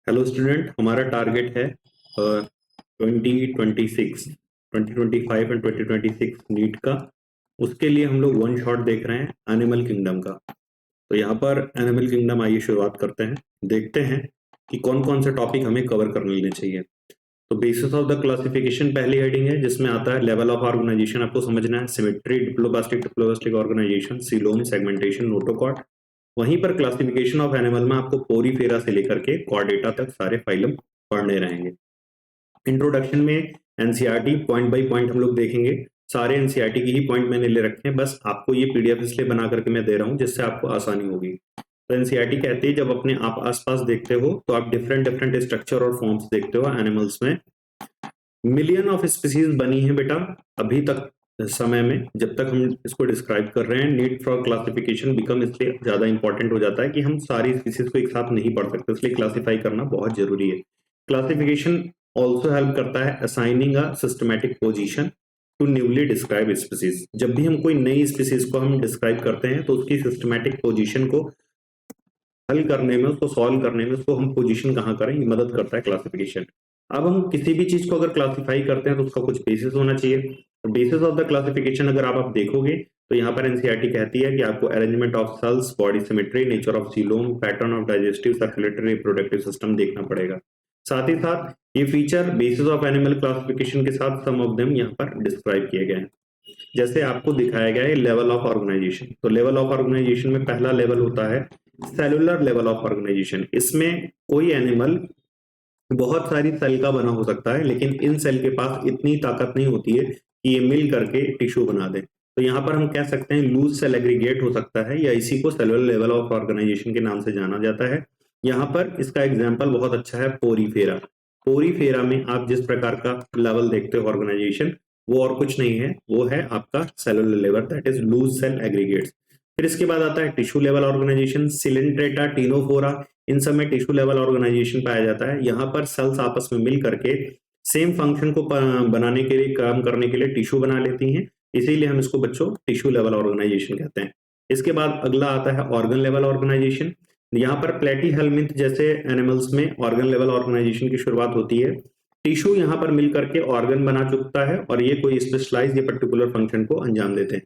Hello student, हमारा target है 2025 and 2026 NEET का। उसके लिए हम लोग वन शॉट देख रहे हैं एनिमल किंगडम का। तो यहाँ पर एनिमल किंगडम, आइए शुरुआत करते हैं। देखते हैं कि कौन कौन से टॉपिक हमें कवर कर लेने चाहिए। तो बेसिस ऑफ द क्लासिफिकेशन पहली हेडिंग है, जिसमें आता है लेवल ऑफ ऑर्गेनाइजेशन। आपको समझना है symmetry, diploblastic organisation, coelom, segmentation, notochord. वहीं पर क्लासिफिकेशन ऑफ एनिमल में आपको पोरीफेरा से लेकर के कॉर्डेटा तक सारे फाइलम पढ़ने रहेंगे। इंट्रोडक्शन में एनसीईआरटी पॉइंट बाय पॉइंट हम लोग देखेंगे। सारे एनसीईआरटी की ही पॉइंट मैंने ले रखे हैं, बस आपको ये पीडीएफ इसलिए बना करके मैं दे रहा हूँ जिससे आपको आसानी होगी। तो एनसीईआरटी कहती है जब अपने आप आसपास देखते हो तो आप डिफरेंट डिफरेंट स्ट्रक्चर और फॉर्म्स देखते हो एनिमल्स में। मिलियन ऑफ स्पीसीज बनी है बेटा अभी तक समय में, जब तक हम इसको डिस्क्राइब कर रहे हैं। नीड फॉर क्लासिफिकेशन बिकम इसलिए ज्यादा इंपॉर्टेंट हो जाता है कि हम सारी स्पीसीज को एक साथ नहीं पढ़ सकते, इसलिए क्लासिफाई करना बहुत जरूरी है। क्लासिफिकेशन ऑल्सो हेल्प करता है assigning a systematic position to newly describe species. जब भी हम कोई नई स्पीसीज को हम डिस्क्राइब करते हैं तो उसकी सिस्टमैटिक पोजीशन को हल करने में, उसको सॉल्व करने में, उसको हम पोजीशन कहाँ करें, ये मदद करता है क्लासिफिकेशन। अब हम किसी भी चीज को अगर क्लासिफाई करते हैं तो उसका कुछ बेसिस होना चाहिए। बेसिस ऑफ द क्लासिफिकेशन अगर आप देखोगे तो यहाँ पर एनसीईआरटी कहती है कि आपको arrangement of cells, body symmetry, nature of coelom, pattern of digestive, circulatory, reproductive system देखना पड़ेगा। साथ ही साथ ये feature basis of animal classification के साथ सम ऑफ देम यहाँ पर डिस्क्राइब किए गए हैं। जैसे आपको दिखाया गया है लेवल ऑफ ऑर्गेनाइजेशन। तो लेवल ऑफ ऑर्गेनाइजेशन में पहला लेवल होता है सेलुलर लेवल ऑफ ऑर्गेनाइजेशन। इसमें कोई एनिमल बहुत सारी सेल का बना हो सकता है, लेकिन इन सेल के पास इतनी ताकत नहीं होती है कि ये मिल करके टिश्यू बना दे। तो यहाँ पर हम कह सकते हैं लूज सेल एग्रीगेट हो सकता है, या इसी को सेलुलर लेवल ऑफ ऑर्गेनाइजेशन के नाम से जाना जाता है। यहाँ पर इसका एग्जाम्पल बहुत अच्छा है पोरीफेरा। पोरीफेरा में आप जिस प्रकार का लेवल देखते हो ऑर्गेनाइजेशन, वो और कुछ नहीं है, वो है आपका cellular level, that is loose cell aggregates. फिर इसके बाद आता है tissue level organisation, Coelenterata, Ctenophora, इन सब में टिश्यू लेवल ऑर्गेनाइजेशन पाया जाता है। यहाँ पर सेल्स आपस में मिल करके सेम फंक्शन को बनाने के लिए, काम करने के लिए टिश्यू बना लेती हैं, इसीलिए हम इसको बच्चों टिश्यू लेवल ऑर्गेनाइजेशन कहते हैं। इसके बाद अगला आता है ऑर्गन लेवल ऑर्गेनाइजेशन। यहाँ पर प्लेटीहेल्मिंथ जैसे एनिमल्स में ऑर्गन लेवल ऑर्गेनाइजेशन की शुरुआत होती है। टिश्यू यहाँ पर मिल करके ऑर्गन बना चुकता है और ये कोई स्पेशलाइज या पर्टिकुलर फंक्शन को अंजाम देते हैं।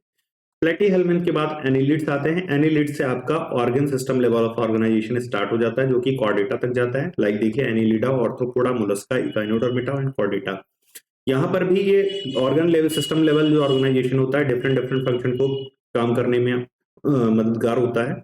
प्लेटीहेल्मिंथ के बाद एनिलिड्स आते हैं। एनिलिड्स से आपका organ system level of organisation start हो जाता है, जो कि कॉर्डेटा तक जाता है। लाइक देखिए Annelida, Arthropoda, Mollusca, Echinodermata and Chordata. यहाँ पर भी ये ऑर्गन लेवल, सिस्टम लेवल जो ऑर्गेनाइजेशन होता है, डिफरेंट डिफरेंट फंक्शन को काम करने में मददगार होता है,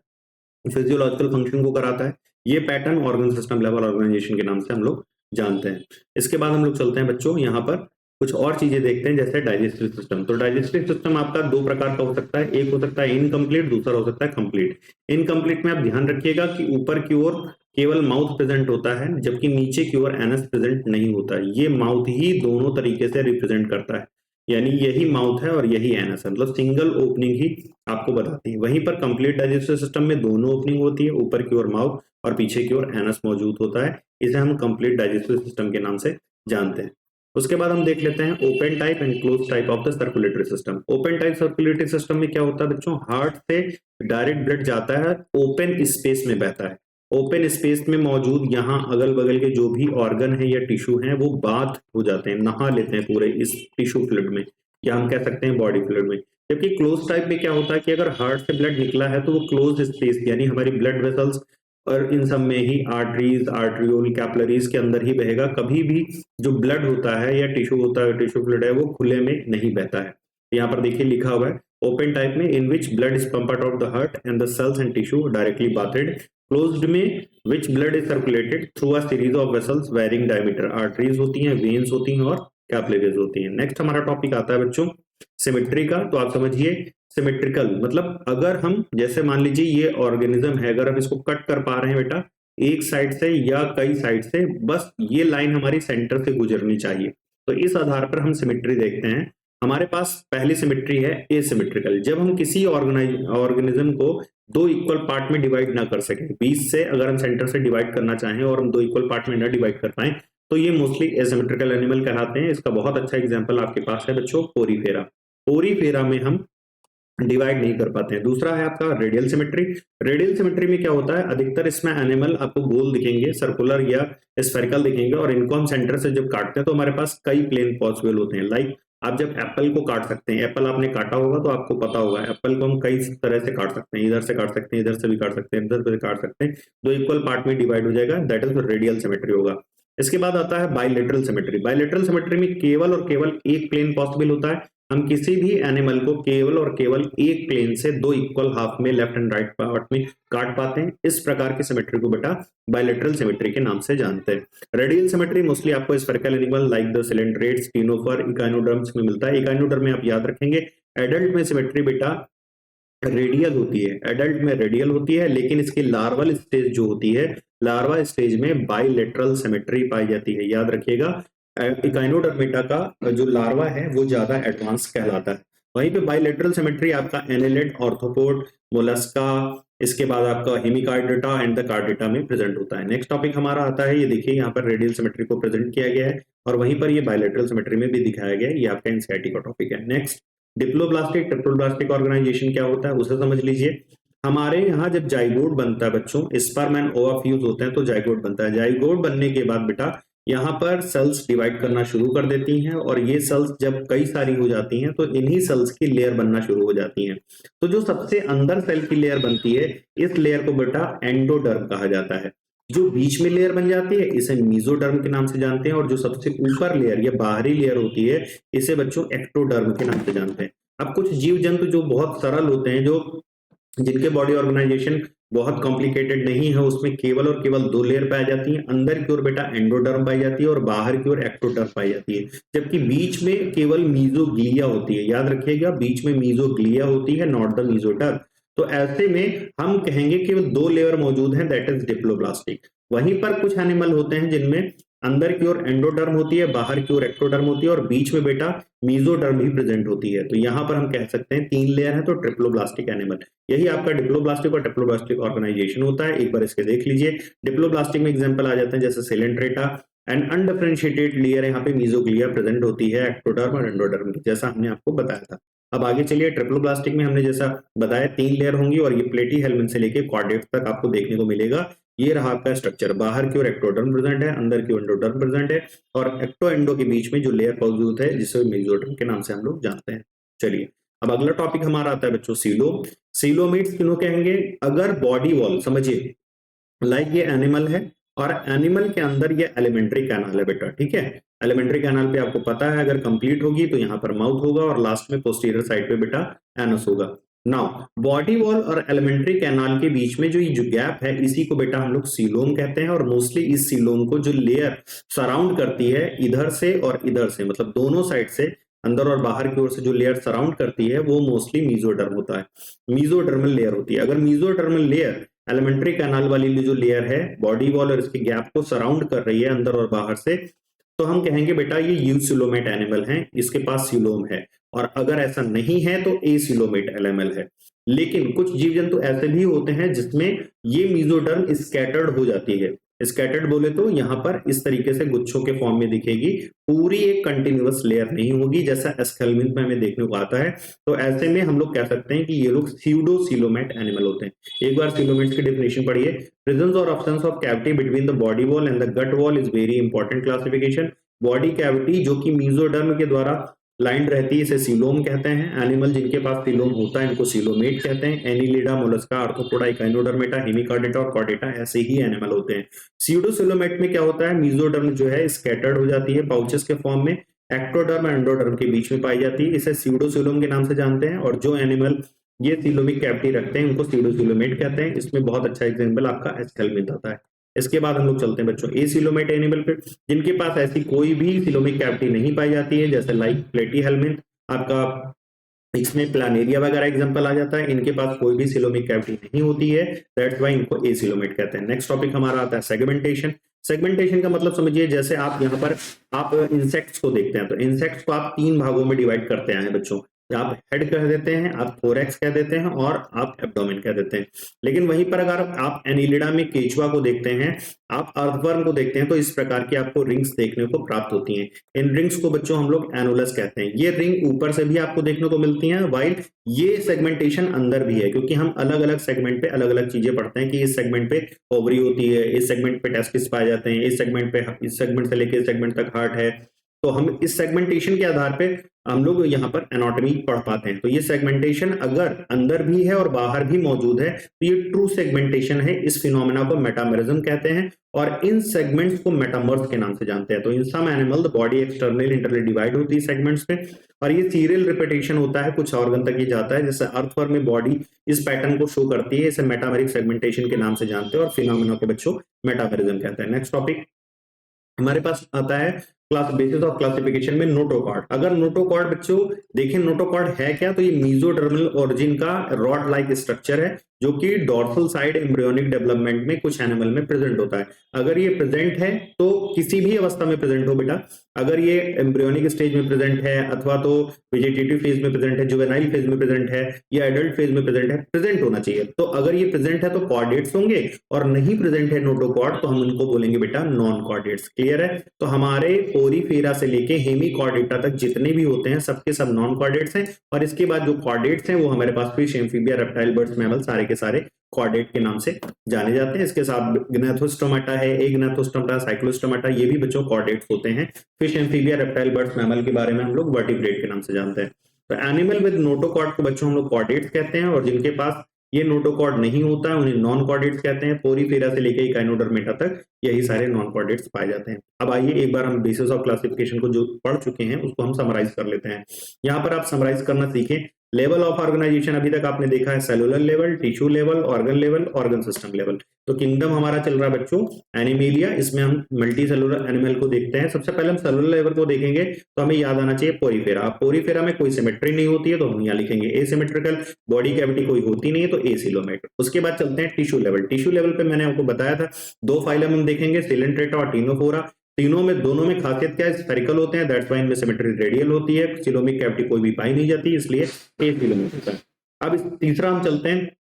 फिजियोलॉजिकल फंक्शन को कराता है। ये pattern organ system level organisation के नाम से हम लोग जानते हैं। इसके बाद हम लोग चलते हैं बच्चों, यहाँ पर कुछ और चीजें देखते हैं, जैसे डाइजेस्टिव सिस्टम। तो डाइजेस्टिव सिस्टम आपका दो प्रकार का हो सकता है, एक हो सकता है इनकम्प्लीट, दूसरा हो सकता है कंप्लीट। इनकम्प्लीट में आप ध्यान रखिएगा कि ऊपर की ओर केवल माउथ प्रेजेंट होता है, जबकि नीचे की ओर एनस प्रेजेंट नहीं होता है। ये माउथ ही दोनों तरीके से रिप्रेजेंट करता है, यानी यही माउथ है और यही एनस है, मतलब सिंगल ओपनिंग ही आपको बताती है। वहीं पर कंप्लीट डाइजेस्टिव सिस्टम में दोनों ओपनिंग होती है, ऊपर की ओर माउथ और पीछे की ओर एनस मौजूद होता है। इसे हम कंप्लीट डाइजेस्टिव सिस्टम के नाम से जानते हैं। उसके बाद हम देख लेते हैं open type and close type of the circulatory system. Open type circulatory system में क्या होता है बच्चों, हार्ट से डायरेक्ट ब्लड जाता है, ओपन स्पेस में बहता है। ओपन स्पेस में मौजूद यहाँ अगल बगल के जो भी ऑर्गन है या टिश्यू हैं, वो बाथ हो जाते हैं, नहा लेते हैं पूरे इस टिश्यू फ्लूइड में, या हम कह सकते हैं बॉडी फ्लूइड में। जबकि क्लोज टाइप में क्या होता है कि अगर हार्ट से ब्लड निकला है तो वो क्लोज स्पेस, यानी हमारी ब्लड वेसल्स और इन सब में ही, आर्टरीज, आर्ट्रियोल, कैपिलरीज के अंदर ही बहेगा। कभी भी जो ब्लड होता है या टिश्यू होता है, टिश्यू फ्लूइड है, वो खुले में नहीं बहता है। यहाँ पर देखिए लिखा हुआ है ओपन टाइप में in which blood is pumped out of the heart and the cells and tissue directly bathed. Closed में which blood is circulated through a series of vessels varying diameter. Arteries होती हैं, veins होती हैं और capillaries होती हैं। Next हमारा topic आता है बच्चों सिमेट्री का। तो आप समझिए सिमेट्रिकल मतलब अगर हम, जैसे मान लीजिए ये ऑर्गेनिज्म है, अगर हम इसको कट कर पा रहे हैं बेटा एक साइड से या कई साइड से, बस ये लाइन हमारी सेंटर से गुजरनी चाहिए। तो इस आधार पर हम सिमेट्री देखते हैं। हमारे पास पहली सिमेट्री है एसिमेट्रिकल। जब हम किसी ऑर्गेनिज्म को दो इक्वल पार्ट में डिवाइड ना कर सके, 20 से अगर हम सेंटर से डिवाइड करना चाहें और हम दो इक्वल पार्ट में ना डिवाइड कर पाए, तो ये मोस्टली एसिमेट्रिकल एनिमल कहलाते हैं। इसका बहुत अच्छा एग्जांपल आपके पास है बच्चों पोरीफेरा। पोरीफेरा में हम डिवाइड नहीं कर पाते हैं। दूसरा है आपका रेडियल सिमेट्री। रेडियल सिमेट्री में क्या होता है, अधिकतर इसमें एनिमल आपको गोल दिखेंगे, सर्कुलर या स्फेरिकल दिखेंगे, और इनको हम सेंटर से जब काटते हैं तो हमारे पास कई प्लेन पॉसिबल होते हैं। लाइक आप जब एप्पल को काट सकते हैं, एप्पल आपने काटा होगा तो आपको पता होगा एप्पल को हम कई तरह से काट सकते हैं, इधर से काट सकते हैं, इधर से भी काट सकते हैं, इधर से भी काट सकते हैं, दो इक्वल पार्ट में डिवाइड हो जाएगा, दैट इज रेडियल सिमेट्री होगा। इसके बाद आता है बाइलेटरल सिमेट्री। बाइलेटरल सिमेट्री में केवल और केवल एक प्लेन पॉसिबल होता है। हम किसी भी एनिमल को केवल और केवल एक प्लेन से दो इक्वल हाफ में लेफ्ट एंड राइट पार्ट में काट पाते हैं। इस प्रकार की सिमेट्री को बेटा बायलैटरल सिमेट्री के नाम से जानते हैं। रेडियल सिमेट्री मोस्टली आपको spherical animal like the coelenterates, ctenophores, echinoderms में मिलता है। इकाइनोडर्म में आप याद रखेंगे एडल्ट में सिमेट्री बेटा रेडियल होती है, एडल्ट में रेडियल होती है, लेकिन इसकी लार्वल स्टेज जो होती है, लार्वा स्टेज में बाइलेटरल सिमेट्री पाई जाती है। याद रखिएगा इकाइनोडर्मेटा का जो लार्वा है वो ज्यादा एडवांस कहलाता है। वहीं पे बाइलेटरल सिमेट्री आपका एनेलिड, ऑर्थोपोड, मोलस्का, इसके बाद आपका हेमिकार्डेटा एंड द कार्डेटा में प्रेजेंट होता है। नेक्स्ट टॉपिक हमारा आता है, ये देखिए यहाँ पर रेडियल सिमेट्री को प्रेजेंट किया गया है और वहीं पर ये बाइलेटरल सिमेट्री में भी दिखाया गया है। ये आपका एनसीईआरटी का टॉपिक है। नेक्स्ट डिप्लोब्लास्टिक ट्रिप्लोब्लास्टिक ऑर्गेनाइजेशन क्या होता है उसे समझ लीजिए। हमारे यहाँ जब जाइगोट बनता है बच्चों, स्पर्म एंड ओवा फ्यूज होते हैं तो जाइगोट बनता है। जाइगोट बनने के बाद बेटा यहाँ पर सेल्स डिवाइड करना शुरू कर देती हैं और ये सेल्स जब कई सारी हो जाती हैं तो इन्हीं सेल्स की लेयर बनना शुरू हो जाती हैं। तो जो सबसे अंदर सेल की लेयर बनती है इस लेयर को बेटा एंडोडर्म कहा जाता है। जो बीच में लेयर बन जाती है इसे मीजोडर्म के नाम से जानते हैं और जो सबसे ऊपर लेयर या बाहरी लेयर होती है इसे बच्चों एक्टोडर्म के नाम से जानते हैं। अब कुछ जीव जंतु जो बहुत सरल होते हैं, जो जिनके बॉडी ऑर्गेनाइजेशन बहुत कॉम्प्लिकेटेड नहीं है, उसमें केवल और केवल दो लेयर पाई जाती है। अंदर की ओर बेटा एंडोडर्म पाई जाती है और बाहर की ओर एक्टोडर्म पाई जाती है, जबकि बीच में केवल मीजोग्लिया होती है। याद रखिएगा बीच में मीजोग्लिया होती है, नॉट द मीजोडर्म। तो ऐसे में हम कहेंगे केवल दो लेयर मौजूद हैं, दैट इज डिप्लोब्लास्टिक। वहीं पर कुछ एनिमल होते हैं जिनमें अंदर की ओर एंडोडर्म होती है, बाहर की ओर एक्टोडर्म होती है और बीच में बेटा मीजोडर्म भी प्रेजेंट होती है। तो यहां पर हम कह सकते हैं तीन लेयर है तो ट्रिप्लोब्लास्टिक एनिमल। यही आपका डिप्लोब्लास्टिक और ट्रिप्लोब्लास्टिक ऑर्गेनाइजेशन होता है। एक बार इसके देख लीजिए। डिप्लोब्लास्टिक में एग्जांपल आ जाते हैं जैसे सिलेंट्रेटा एंड अनडिफरेंशिएटेड लेयर, यहाँ पे मीजोग्लिया प्रेजेंट होती है एक्टोडर्म और एंडोडर्म की, जैसा हमने आपको बताया था। अब आगे चलिए, ट्रिप्लोब्लास्टिक में हमने जैसा बताया तीन लेयर होंगी और ये प्लेटी हेलमेंट से लेके कॉर्डेट तक आपको देखने को मिलेगा। ये रहा आपका स्ट्रक्चर, बाहर की ओर एक्टोडर्म प्रेजेंट है, अंदर की ओर एंडोडर्म प्रेजेंट है और एक्टो एंडो के बीच में जो लेयर मौजूद है जिसे मेसोडर्म के नाम से हम लोग जानते हैं। चलिए अब अगला टॉपिक हमारा आता है बच्चों सीलोम। सीलोमेट्स किन्हों कहेंगे, अगर बॉडी वॉल समझिए, लाइक ये एनिमल है और एनिमल के अंदर ये एलिमेंट्री कैनाल है बेटा, ठीक है। एलिमेंट्री कैनाल पे आपको पता है अगर कंप्लीट होगी तो यहाँ पर माउथ होगा और लास्ट में पोस्टीरियर साइड पे बेटा एनस होगा। नाउ बॉडी वॉल और एलिमेंट्री कैनाल के बीच में जो ये जो गैप है इसी को बेटा हम लोग सीलोम कहते हैं और मोस्टली इस सीलोम को जो लेयर सराउंड करती है इधर से और इधर से, मतलब दोनों साइड से अंदर और बाहर की ओर से जो लेयर सराउंड करती है वो मोस्टली मीजोडर्म होता है, मीजोडर्मल लेयर होती है। अगर मीजोडर्मल लेयर एलिमेंट्री कैनाल वाली जो लेयर है बॉडी वॉल और इसके गैप को सराउंड कर रही है अंदर और बाहर से, तो हम कहेंगे बेटा ये यूसिलोमेट एनिमल है, इसके पास सिलोम है। और अगर ऐसा नहीं है तो एसिलोमेट एनिमल है। लेकिन कुछ जीव जंतु ऐसे भी होते हैं जिसमें ये मीजोडर्म स्कैटर्ड हो जाती है। स्कैटर्ड बोले तो यहाँ पर इस तरीके से गुच्छों के फॉर्म में दिखेगी, पूरी एक कंटिन्यूअस लेयर नहीं होगी जैसा एस्केलमिंथ में हमें देखने को आता है। तो ऐसे में हम लोग कह सकते हैं कि ये लोग स्यूडोसिलोमेट एनिमल होते हैं। एक बार सिलोमेट्स की डेफिनेशन पढ़िए, प्रेजेंस और absence of cavity between the body wall and the gut wall is very important classification. Body cavity जो कि मीजोडर्म के द्वारा लाइन रहती है इसे सीलोम कहते हैं। एनिमल जिनके पास सीलोम होता है इनको सीलोमेट कहते हैं। Annelida, Mollusca, arthropoda, Echinodermata, Hemichordata और कॉर्डेटा ऐसे ही एनिमल होते हैं। स्यूडोसिलोमेट में क्या होता है, मीजोडर्म जो है स्कैटर्ड हो जाती है पाउचेस के फॉर्म में, एक्टोडर्म और एंडोडर्म के बीच में पाई जाती है, इसे स्यूडोसिलोम के नाम से जानते हैं। और जो एनिमल ये सिलोमिक कैविटी रखते हैं उनको स्यूडोसिलोमेट कहते हैं। इसमें बहुत अच्छा एग्जाम्पल आपका एस्केलमिंथ आता है। इसके बाद हम लोग चलते हैं बच्चों एसिलोमेट एनिमल पे, जिनके पास ऐसी कोई भी सिलोमिक कैविटी नहीं पाई जाती है, जैसे लाइक प्लेटी हेलमेंथ आपका, इसमें प्लानेरिया वगैरह एग्जांपल आ जाता है। इनके पास कोई भी सिलोमिक कैविटी नहीं होती है, दैट्स व्हाई इनको एसिलोमेट कहते हैं। नेक्स्ट टॉपिक हमारा आता है सेगमेंटेशन। सेगमेंटेशन का मतलब समझिए, जैसे आप यहाँ पर आप इंसेक्ट्स को देखते हैं तो इंसेक्ट्स को आप तीन भागों में डिवाइड करते हैं बच्चों। आप हेड कह देते हैं, आप थोरैक्स कह देते हैं और आप एब्डोमेन कह देते हैं। लेकिन वहीं पर अगर आप एनिलिडा में केचुआ को देखते हैं, आप अर्थवर्म को देखते हैं, तो इस प्रकार की आपको रिंग्स देखने को प्राप्त होती हैं। इन रिंग्स को बच्चों हम लोग एनुलस कहते हैं। ये रिंग ऊपर से भी आपको देखने को मिलती हैं, वाइल ये सेगमेंटेशन अंदर भी है, क्योंकि हम अलग अलग सेगमेंट पे अलग अलग चीजें पढ़ते हैं कि इस सेगमेंट पे ओवरी होती है, इस सेगमेंट पे टेस्टिस पाए जाते हैं, इस सेगमेंट से लेकर इस सेगमेंट तक हार्ट है। तो हम इस सेगमेंटेशन के आधार पे हम लोग यहाँ पर एनाटॉमी पढ़ पाते हैं। तो ये सेगमेंटेशन अगर अंदर भी है और बाहर भी मौजूद है तो ये ट्रू सेगमेंटेशन है। इस फिनोमेना को मेटामेरिज्म कहते हैं और इन सेगमेंट्स को मेटामर्स के नाम से जानते हैं। तो in some animal the body externally internally divide होती है सेगमेंट्स में और ये सीरियल रिपीटेशन होता है, कुछ ऑर्गन तक ये जाता है। जैसे अर्थवर्म में बॉडी इस पैटर्न को शो करती है, इसे मेटामेरिक सेगमेंटेशन के नाम से जानते हैं और फिनोमेना को बच्चों मेटामेरिज्म कहते हैं। नेक्स्ट टॉपिक हमारे पास आता है क्लास बेसिस ऑफ क्लासिफिकेशन में नोटोकॉर्ड। अगर नोटोकॉर्ड बच्चों देखें, नोटोकॉर्ड है क्या, तो ये मीजोडर्मल ओरिजिन का रॉड लाइक स्ट्रक्चर है जो कि डॉर्सल साइड एम्ब्रियोनिक डेवलपमेंट में कुछ एनिमल में प्रेजेंट होता है। अगर ये प्रेजेंट है तो किसी भी अवस्था में प्रेजेंट हो बेटा, अगर ये एम्ब्रियोनिक स्टेज में प्रेजेंट है अथवा तो वेजिटेटिव फेज में प्रेजेंट है, जुवेनाइल फेज में प्रेजेंट है या एडल्ट फेज में प्रेजेंट है, प्रेजेंट होना चाहिए। तो अगर ये प्रेजेंट है तो कॉर्डेट्स होंगे और नहीं प्रेजेंट है नोटोकॉर्ड तो हम उनको बोलेंगे बेटा नॉन कॉर्डेट्स। क्लियर है? तो हमारे पोरीफेरा से लेके हेमीकॉर्डेटा तक जितने भी होते हैं सबके सब नॉन कॉर्डेट्स हैं और इसके बाद जो कॉर्डेट्स हैं वो हमारे पास fish, amphibia, reptile, birds, mammal सारे के सारे कॉर्डेट के नाम से जाने जाते हैं। इसके साथ ग्नैथोस्टोमाटा है, एग्नैथोस्टोमाटा, साइक्लोस्टोमाटा, ये भी बच्चों कॉर्डेट्स होते हैं। Fish, amphibia, reptile, birds, mammal के बारे में हम लोग वर्टिब्रेट के नाम से जानते हैं। तो एनिमल विद नोटोकॉर्ड को बच्चों हम लोग कॉर्डेट्स कहते हैं और जिनके पास ये नोटोकॉर्ड नहीं होता है उन्हें नॉन कॉर्डेट्स कहते हैं। पोरीफेरा से लेकर इकाइनोडर्मेटा तक यही सारे नॉन कॉर्डेट्स पाए जाते हैं। अब आइए एक बार हम बेसिस ऑफ क्लासिफिकेशन को जो पढ़ चुके हैं उसको हम समराइज कर लेते हैं। यहाँ पर आप समराइज करना सीखें। लेवल ऑफ ऑर्गेनाइजेशन अभी तक आपने देखा है cellular level, tissue level, organ system level. तो किंगडम हमारा चल रहा है बच्चों एनिमेलिया, इसमें हम मल्टी सेलुलर एनिमल को देखते हैं। सबसे पहले हम सेलुलर लेवल को देखेंगे तो हमें याद आना चाहिए पोरीफेरा। पोरीफेरा में कोई सिमेट्री नहीं होती है तो हम यहाँ लिखेंगे एसिमेट्रिकल। बॉडी कैविटी कोई होती नहीं है तो एसिलोमेट। उसके बाद चलते हैं टिश्यू लेवल। टिश्यू लेवल पे मैंने आपको बताया था दो फाइलम हम देखेंगे, सिलेंट्रेटा और टीनोफोरा। तीनों में दोनों में खासियत क्या है, स्फेरिकल होते हैं, दैट्स व्हाई इनमें सिमेट्री रेडियल होती है। सिलोमिक कैविटी कोई भी पाई नहीं जाती इसलिए एसिलोमेट होता है। अब इस तीसरा हम चलते हैं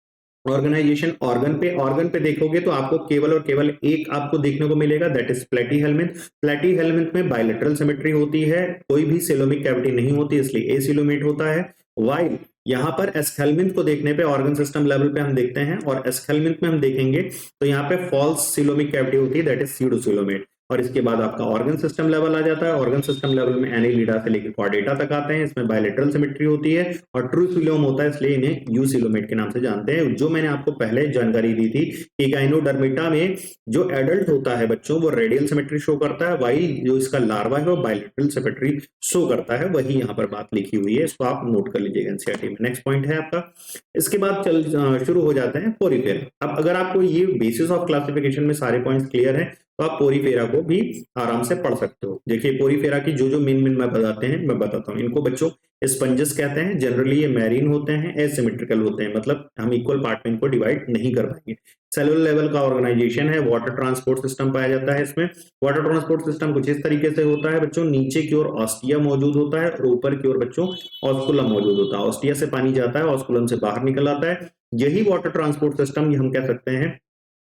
ऑर्गेनाइजेशन ऑर्गन पे देखोगे तो आपको केवल और केवल एक आपको देखने को मिलेगा, दैट इज प्लेटीहेल्मिन्थ। प्लेटीहेल्मिन्थ में बायलैटरल सिमेट्री होती है, कोई भी सिलोमिक कैविटी नहीं होती इसलिए एसिलोमेट होता है। वाइल यहाँ पर एस्केल्मिन्थ को देखने पे ऑर्गन सिस्टम लेवल पे हम देखते हैं और एस्केल्मिन्थ में हम देखेंगे तो यहाँ पे फॉल्स सिलोमिक कैविटी होती है, दैट इज स्यूडोसिलोमेट। और इसके बाद आपका ऑर्गन सिस्टम लेवल आ जाता है। ऑर्गन सिस्टम लेवल में एनिलिडा से लेकर कॉर्डेटा तक आते हैं, इसमें बायलैटरल सिमेट्री होती है और ट्रू सिलोम होता है इसलिए इन्हें यूसिलोमेट के नाम से जानते हैं। जो मैंने आपको पहले जानकारी दी थी कि गाइनोडर्मेटा में जो एडल्ट होता है बच्चों वो रेडियल सिमेट्री शो करता है, वाइल जो इसका लार्वा है वो बायलैटरल सिमेट्री शो करता है। वही यहाँ पर बात लिखी हुई है, इसको आप नोट कर लीजिएगा एनसीईआरटी में। नेक्स्ट पॉइंट है आपका। इसके बाद शुरू हो जाते हैं पोरीफेरा। अब अगर आपको ये बेसिस ऑफ क्लासिफिकेशन में सारे पॉइंट्स क्लियर हैं तो आप पोरीफेरा को भी आराम से पढ़ सकते हो। देखिए पोरीफेरा की जो जो मेन मैं बताता हूँ। इनको बच्चों स्पंजेस कहते हैं। जनरली ये मैरीन होते हैं, एसिमेट्रिकल होते हैं, मतलब हम इक्वल पार्ट में इनको डिवाइड नहीं कर पाएंगे। सेलुलर लेवल का ऑर्गेनाइजेशन है, वाटर ट्रांसपोर्ट सिस्टम पाया जाता है इसमें। वाटर ट्रांसपोर्ट सिस्टम कुछ इस तरीके से होता है बच्चों, नीचे की ओर ऑस्टिया मौजूद होता है और ऊपर की ओर बच्चों ऑस्कुलम मौजूद होता है। ऑस्टिया से पानी जाता है, ऑस्कुलम से बाहर निकल आता है। यही वाटर ट्रांसपोर्ट सिस्टम हम कह सकते हैं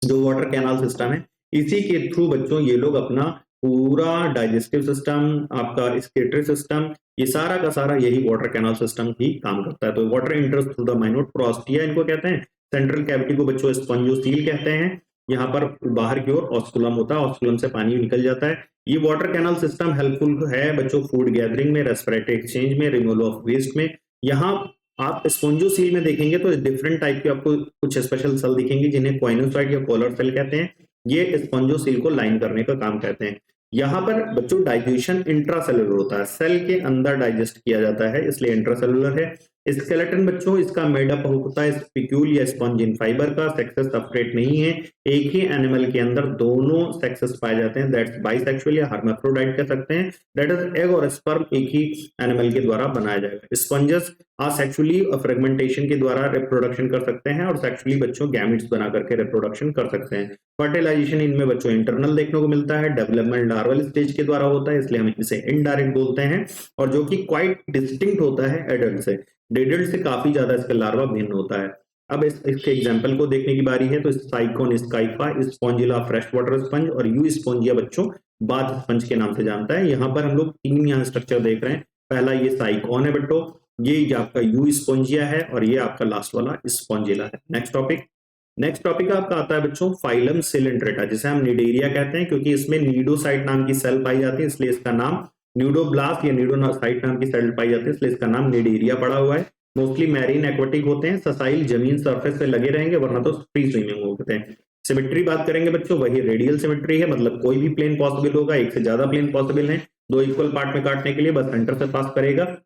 जो वाटर कैनाल सिस्टम है, इसी के थ्रू बच्चों ये लोग अपना पूरा डाइजेस्टिव सिस्टम, आपका स्केटरी सिस्टम, ये सारा का सारा यही वाटर कैनाल सिस्टम ही काम करता है। तो water enters through the minute प्रोस्टिया इनको कहते हैं। सेंट्रल कैविटी को बच्चों स्पंजोसील कहते हैं। यहाँ पर बाहर की ओर ऑस्कुलम होता है, ऑस्कुलम से पानी निकल जाता है। ये वाटर कैनाल सिस्टम हेल्पफुल है बच्चों फूड गैदरिंग में, रेस्पिरेटरी एक्सचेंज में, रिमूवल ऑफ वेस्ट में। यहाँ आप स्पॉन्जोसील में देखेंगे तो डिफरेंट टाइप के आपको कुछ स्पेशल सेल दिखेंगे जिन्हें क्वाइनोसाइट या कॉलर सेल कहते हैं। ये स्पॉन्जोसील को लाइन करने का काम करते हैं। यहाँ पर बच्चों डाइजेशन इंट्रासेलुलर होता है, सेल के अंदर डाइजेस्ट किया जाता है इसलिए इंट्रासेलुलर है। स्केलेटन बच्चों इसका मेडअप होता है स्पिक्यूल या स्पंजिन फाइबर का, सेक्सेस सेपरेट नहीं है। एक ही एनिमल के अंदर दोनों सेक्सेस पाए जाते हैं, दैट्स बाइसेक्सुअल या हर्माफ्रोडाइट कह सकते हैं। दैट इज एग और स्पर्म एक ही एनिमल के द्वारा बनाया जाएगा। स्पंजस असेक्सुअली फ्रेगमेंटेशन के द्वारा रिप्रोडक्शन कर सकते हैं और सेक्सुअली बच्चों गैमेट्स बना करके रिप्रोडक्शन कर सकते हैं। फर्टिलाइजेशन इनमें बच्चों इंटरनल देखने को मिलता है, डेवलपमेंट लार्वल स्टेज के द्वारा होता है, इसलिए हम इसे इनडायरेक्ट बोलते हैं, और जो कि क्वाइट डिस्टिंक्ट होता है एडल्ट से। एडल्ट से काफी ज्यादा इसका लार्वा भिन्न होता है। अब इसके एग्जाम्पल को देखने की बारी है, तो Sycon Scypha, Spongilla fresh water sponge और यू स्पॉन्जिया बच्चों बाथ स्पंज के नाम से जानता है। यहाँ पर हम लोग 3 यहाँ स्ट्रक्चर देख रहे हैं। पहला ये साइकोन है बच्चों, ये आपका यू स्पॉन्जिया है, और ये आपका लास्ट वाला स्पॉन्जिला है। नेक्स्ट टॉपिक आपका आता है बच्चों फाइलम सिलेंड्रेटा, जिसे हम निडेरिया कहते हैं, क्योंकि इसमें नीडोसाइट नाम की सेल पाई जाती है, इसलिए इसका नाम न्यूडोब्लास्ट या न्यूडोसाइट नाम की सेल पाई जाती है, इसलिए इसका नाम निडेरिया पड़ा हुआ है। मोस्टली मैरीन एक्वाटिक होते हैं, ससाइल जमीन सरफेस पे लगे रहेंगे, वरना तो फ्री स्विमिंग होते हैं। सिमेट्री बात करेंगे बच्चों, वही रेडियल सिमेट्री है, मतलब कोई भी प्लेन पॉसिबल होगा, एक से ज्यादा प्लेन पॉसिबल है, 2 इक्वल पार्ट में काटने के लिए, बस सेंटर से पास करेगा।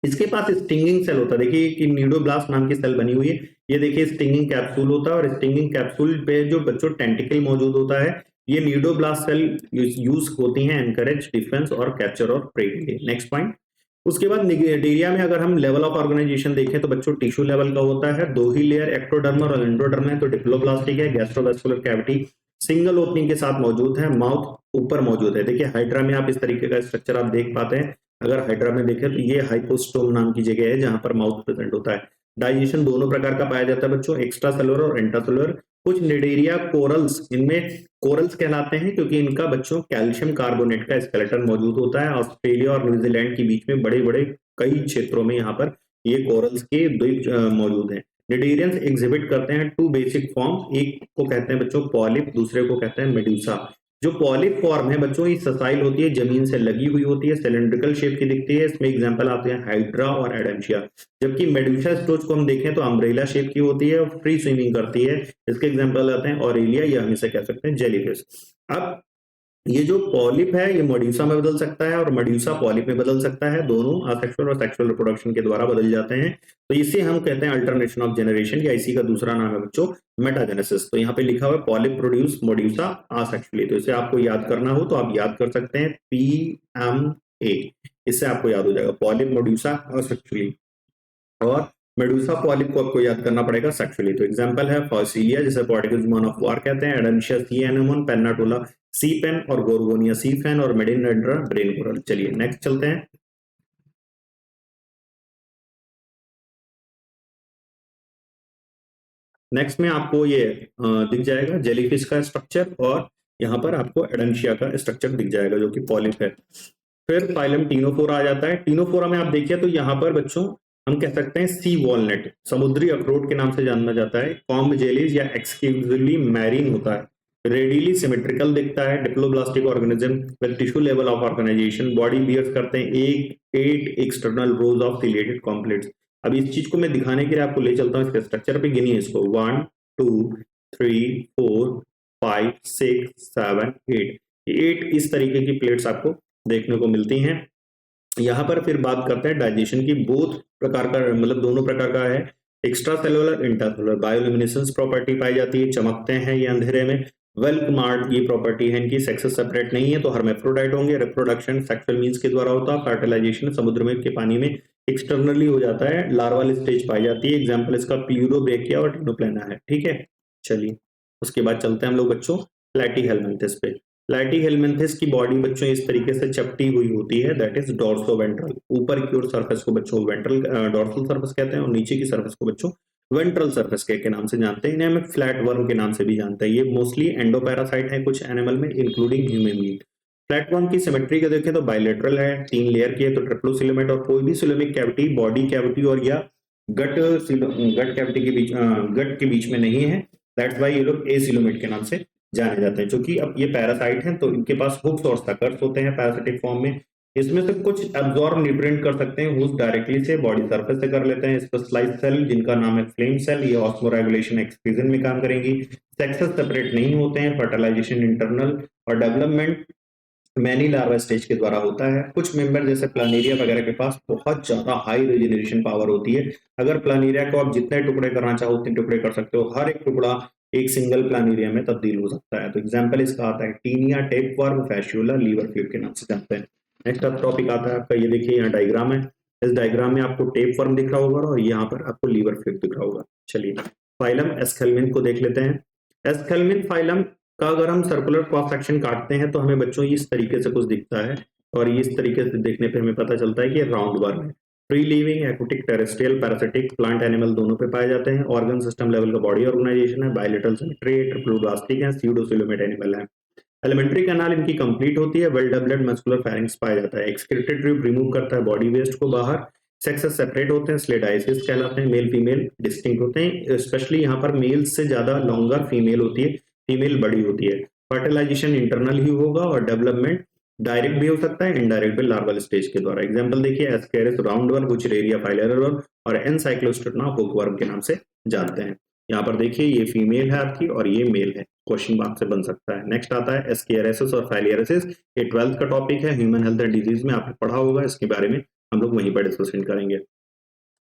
इसके पास स्टिंगिंग सेल होता है, देखिए कि न्यूडोब्लास्ट नाम की सेल बनी हुई है, ये देखिए स्टिंगिंग कैप्सूल होता है, और स्टिंगिंग कैप्सूल पे जो बच्चों टेंटिकल मौजूद होता है, ये न्यूडोब्लास्ट सेल यूज होती हैं एनकरेज, डिफेंस और कैप्चर और प्रे के लिए। नेक्स्ट पॉइंट, उसके बाद निडेरिया में अगर हम लेवल ऑफ ऑर्गेनाइजेशन देखें तो बच्चों टिश्यू लेवल का होता है, 2 ही लेयर एक्टोडर्म और एंडोडर्म है, तो डिप्लोप्लास्टिक है, गैस्ट्रोवेस्कुलर कैविटी सिंगल ओपनिंग के साथ मौजूद है, माउथ ऊपर मौजूद है। देखिए हाइड्रा में आप इस तरीके का स्ट्रक्चर आप देख पाते हैं, अगर हाइड्रा में देखें तो ये हाइपोस्टोम नाम की जगह है जहां पर माउथ प्रेजेंट होता है। डाइजेशन दोनों प्रकार का पाया जाता है बच्चों, एक्स्ट्रा सेलुलर और इंट्रासेलुलर। कुछ निडेरिया कोरल्स, इनमें कोरल्स कहलाते हैं क्योंकि इनका बच्चों कैल्शियम कार्बोनेट का स्केलेटन मौजूद होता है। ऑस्ट्रेलिया और न्यूजीलैंड के बीच में बड़े बड़े कई क्षेत्रों में यहाँ पर ये कोरल्स के द्वीप मौजूद हैं। निडेरियंस एग्जिबिट करते हैं 2 बेसिक फॉर्म, एक को कहते हैं बच्चों पॉलिप, दूसरे को कहते हैं मेडुसा। जो पॉलिप फॉर्म है बच्चों, ये ससाइल होती है, जमीन से लगी हुई होती है, सिलेंड्रिकल शेप की दिखती है, इसमें एग्जांपल आते हैं हाइड्रा और एडेंशिया। जबकि मेडुसा स्टोच को हम देखें तो अम्ब्रेला शेप की होती है और फ्री स्विमिंग करती है, इसके एग्जांपल आते हैं ऑरेलिया, या हम इसे कह सकते हैं जेलीफिश। अब ये जो पॉलिप है ये मेडुसा में बदल सकता है और मेडुसा पॉलिप में बदल सकता है, दोनों असेक्सुअल और सेक्सुअल रिप्रोडक्शन के द्वारा बदल जाते हैं। तो इसे हम कहते हैं अल्टरनेशन ऑफ जनरेशन, या इसी का दूसरा नाम है बच्चों मेटाजेनेसिस। तो यहाँ पे लिखा हुआ है पॉलिप प्रोड्यूस मेडुसा असेक्सुअली, तो इसे आपको याद करना हो तो आप याद कर सकते हैं PMA, इससे आपको याद हो जाएगा पॉलिप मेडुसा असेक्सुअली, और मेडुसा पॉलिप को आपको याद करना पड़ेगा सेक्सुअली। तो एग्जांपल है फॉसिलिया, जिसे पॉर्टिकल्स ऑफ वार कहते हैं, एडेंशिया सी एनेमोन, पेन्नाटोला सी पेन, और गोरगोनिया सी फैन, और मेडिनेड्रा ब्रेन कोरल। चलिए नेक्स्ट चलते हैं। नेक्स्ट में आपको ये दिख जाएगा जेलीफिश का स्ट्रक्चर, और यहाँ पर आपको एडेंशिया का स्ट्रक्चर दिख जाएगा जो कि पॉलिप है। फिर फाइलम टीनोफोरा आ जाता है। टीनोफोरा में आप देखिए तो यहाँ पर बच्चों हम कह सकते हैं सी वॉलनट, समुद्री अखरोट के नाम से जाना जाता है। कॉम्ब जेलीज या एक्सक्लूसिवली मैरीन होता है, रेडिली सिमेट्रिकल दिखता है, diploblastic organism with tissue level of organisation, body bears करते हैं 8 external rows of ciliated comb plates. अब इस चीज को मैं दिखाने के लिए आपको ले चलता हूँ इसके स्ट्रक्चर पे, गिनिए इसको 1 2 3 4 5 6 7 8 इस तरीके की प्लेट्स आपको देखने को मिलती हैं। यहाँ पर फिर बात करते हैं डाइजेशन की, बोथ प्रकार का, मतलब दोनों प्रकार का है, extracellular intracellular. Bioluminescence property पाई जाती है, चमकते हैं ये अंधेरे में। वेल मार्ट ये प्रॉपर्टी है इनकी, सेक्सेस सेपरेट नहीं है तो हर्मेफ्रोडाइट होंगे। रिप्रोडक्शन सेक्सुअल मींस के द्वारा होता है। फर्टिलाइजेशन समुद्र में के पानी में एक्सटर्नली हो जाता है। लार्वल स्टेज पाई जाती है, एग्जाम्पल इसका प्यूरोब्रेकिया और टिनोप्लेना है। ठीक है, चलिए उसके बाद चलते हैं हम लोग बच्चों प्लैटीहेल्मिन्थेस पे। प्लैटीहेल्मिन्थेस की बॉडी बच्चों इस तरीके से चपटी हुई होती है, दैट इज डॉर्सोवेंट्रल। ऊपर की ओर सरफेस को बच्चों वेंट्रल डॉर्सल सरफेस कहते हैं, और नीचे की सरफेस को बच्चों वेंट्रल सरफेस के नाम से जानते हैं। इन्हें हम फ्लैट वर्म के नाम से भी जानते हैं। ये मोस्टली एंडोपैरासाइट है कुछ एनिमल में, including human being. Flat worm की सिमेट्री को देखें तो बाइलेटरल है, 3 लेयर की है, तो ट्रिप्लोसिलोमेट, और कोई भी सिलोमिक कैविटी बॉडी कैविटी और या गट कैविटी के बीच गट के बीच में नहीं है, दैट्स व्हाई ये लोग एसिलोमेट के नाम से जाने जाते हैं। क्योंकि अब ये पैरासाइट हैं तो इनके पास हुक्स और सकर्स होते हैं पैरासिटिक फॉर्म में, इसमें से कुछ एब्जॉर्ब न्यूट्रिएंट कर सकते हैं हुक्स डायरेक्टली से, बॉडी सरफेस से कर लेते हैं। स्पेशलाइज्ड सेल जिनका नाम है फ्लेम सेल, ये ऑस्मोरेगुलेशन एक्सक्रीजन में काम करेंगी। सेक्सेस सेपरेट नहीं होते हैं, फर्टिलाइजेशन इंटरनल, और डेवलपमेंट मैनी लार्वा स्टेज के द्वारा होता है। कुछ मेंबर जैसे प्लानेरिया वगैरह के पास बहुत ज्यादा हाई रिजेनरेशन पावर होती है। अगर प्लानेरिया को आप जितने टुकड़े करना चाहो उतने टुकड़े कर सकते हो, हर एक टुकड़ा एक सिंगल प्लानेरिया में तब्दील हो सकता है। तो एग्जांपल इसका आता है taenia, tapeworm, fasciola, liver fluid के नाम से जानते हैं। नेक्स्ट टॉपिक आता है आपका, ये देखिए यहाँ डायग्राम है, इस डायग्राम में आपको टेपवर्म दिख रहा होगा और यहाँ पर आपको लीवर फ्लूइड दिख रहा होगा। चलिए फाइलम एस्केलमिन को देख लेते हैं। एस्केलमिन फाइलम का अगर हम सर्कुलर क्रॉस सेक्शन काटते हैं तो हमें बच्चों इस तरीके से कुछ दिखता है, और इस तरीके से देखने पे हमें पता चलता है कि राउंड वर्म है। Free living, aquatic, terrestrial, parasitic, plant animal दोनों पे पाए जाते हैं। ऑर्गन सिस्टम लेवल का बॉडी ऑर्गेनाइजेशन है, बायलेटरल सिमेट्री, ट्रिप्लोब्लास्टिक है, स्यूडोसिलोमेट एनिमल है। एलिमेंट्री कैनाल इनकी कंप्लीट होती है, वेल डेवलप्ड मस्कुलर फेरिंग्स पाया जाता है। एक्सक्रीटेड ट्यूब रिमूव करता है बॉडी वेस्ट को बाहर। सेक्सेस सेपरेट होते हैं, स्लेडाइसिस कहलाते हैं। मेल फीमेल डिस्टिंक्ट होते हैं, स्पेशली यहाँ पर मेल से ज्यादा लॉन्गर फीमेल होती है, फीमेल बड़ी होती है। फर्टिलाइजेशन इंटरनल ही होगा और डेवलपमेंट डायरेक्ट भी हो सकता है, इनडायरेक्ट भी लार्वल स्टेज के द्वारा। एग्जांपल देखिए, Ascaris round worm, Wuchereria filaria worm और एनसाइक्लोस्टिग्मा हुक वर्म के नाम से जानते हैं। यहाँ पर देखिए ये फीमेल है आपकी और ये मेल है, क्वेश्चन मार्क से बन सकता है। नेक्स्ट आता है एस्केरियासिस और फाइलियरिसिस, ये 12th का टॉपिक है, ह्यूमन हेल्थ एंड डिजीज में आपने पढ़ा होगा, इसके बारे में हम लोग वहीं पर डिस्कशन करेंगे।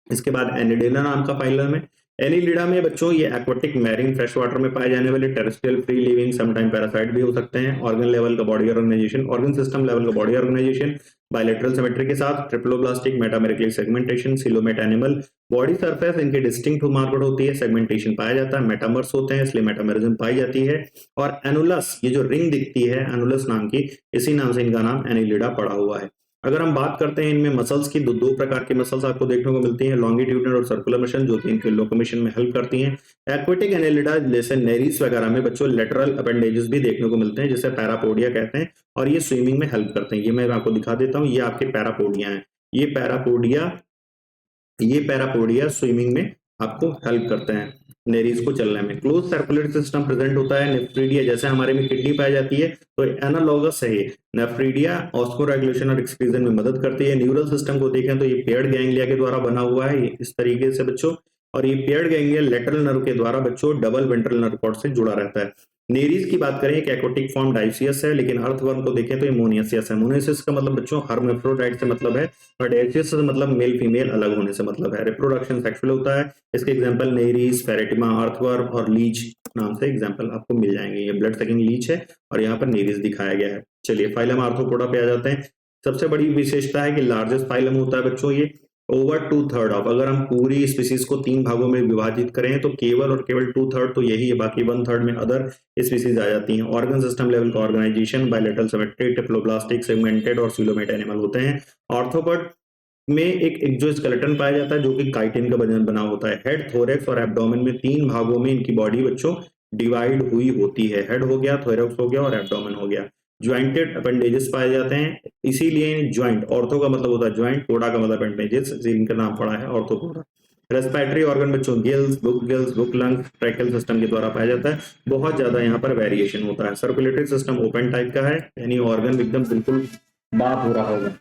इसके बाद एनिडेला नाम का फाइलम है। एनिलिडा में बच्चों ये एक्वाटिक, मैरीन, फ्रेश वाटर में पाए जाने वाले terrestrial, free living, sometime parasite भी हो सकते हैं। ऑर्गन लेवल का body organisation, organ system level का बॉडी ऑर्गेनाइजेशन, बायलेटरल सिमेट्री के साथ, triploblastic, metamerical segmentation, coelomate animal. Body surface इनकी डिस्टिंक्ट मार्केट होती है, सेगमेंटेशन पाया जाता है, मेटामर्स होते हैं इसलिए मेटामरिज्म पाई जाती है। और एनुलस, ये जो रिंग दिखती है एनुलस नाम की, इसी नाम से इनका नाम एनिलिडा पड़ा हुआ है। अगर हम बात करते हैं इनमें मसल्स की, दो प्रकार की मसल्स आपको देखने को मिलती हैं, लॉन्गिट्यूडनल और सर्कुलर मसल, जो कि इनके लोकोमोशन में हेल्प करती हैं। एक्वाटिक एनिलिडा जैसे नेरीज वगैरह में बच्चों लेटरल अपेंडेजेस भी देखने को मिलते हैं, जिसे पैरापोडिया कहते हैं, और ये स्विमिंग में हेल्प करते हैं। ये मैं आपको दिखा देता हूँ, ये आपके पैरापोडिया हैं। ये पैरापोडिया स्विमिंग में आपको हेल्प करते हैं नेरीज को चलने में। क्लोज सर्कुलेटरी सिस्टम प्रेजेंट होता है। नेफ्रीडिया जैसे हमारे में किडनी पाई जाती है, तो एनालॉगस है ये। नेफ्रीडिया ऑस्मोरेगुलेशन और एक्सक्रीजन में मदद करती है। न्यूरल सिस्टम को देखें तो ये पेयर्ड गैंग्लिया के द्वारा बना हुआ है, इस तरीके से बच्चों। और ये पेयर्ड गैंग्लिया लेटरल नर्व के द्वारा बच्चों डबल वेंट्रल नर्व कॉर्ड से जुड़ा रहता है। नेरीज की बात करें, एक एक्वाटिक फॉर्म डाइसियस है, लेकिन अर्थवर्म को देखें तो ये मोनियसियस है। मोनियसियस का मतलब बच्चों हर्माफ्रोडाइट से मतलब है, और डाइसियस से मतलब मेल फीमेल अलग होने से मतलब है। रिप्रोडक्शन सेक्सुअल होता है। इसके एग्जांपल नेरीज, फेरेटिमा, अर्थवर्म और लीच नाम से एग्जांपल आपको मिल जाएंगे। ये ब्लड सकिंग लीच है और यहाँ पर नेरीज दिखाया गया है। चलिए फाइलम आर्थ्रोपोडा पे आ जाते हैं। सबसे बड़ी विशेषता है कि लार्जेस्ट फाइलम होता है बच्चों ये, ओवर 2/3 ऑफ। अगर हम पूरी स्पीसीज को 3 भागों में विभाजित करें तो केवल और केवल 2/3 तो यही है, बाकी 1/3 में अदर स्पीसीज आ जाती हैं। ऑर्गन सिस्टम लेवल का organisation, bilateral symmetry, triploblastic, segmented और सिलोमेट एनिमल होते हैं। ऑर्थोपोड में एक एक्सोस्केलेटन पाया जाता है जो कि काइटिन का बना होता है। हेड, थोरेक्स और एब्डोमेन में 3 भागों में इनकी बॉडी बच्चों डिवाइड हुई होती है। हेड हो गया, थोरेक्स हो गया और एब्डोमेन हो गया। ज्वाइंटेड अपेंडेजेस पाए जाते हैं, इसीलिए ज्वाइंट, ऑर्थो का मतलब होता है ज्वाइंट, पोडा का मतलब अपेंडेजेस, इनका नाम पड़ा है ऑर्थोपोडा। रेस्पिरेटरी ऑर्गन बच्चों gills, book lungs, tracheal system के द्वारा पाया जाता है। बहुत ज्यादा यहाँ पर वेरिएशन होता है। सर्कुलेटरी सिस्टम ओपन टाइप का है, यानी ऑर्गन एकदम बिल्कुल बात हो रहा होगा,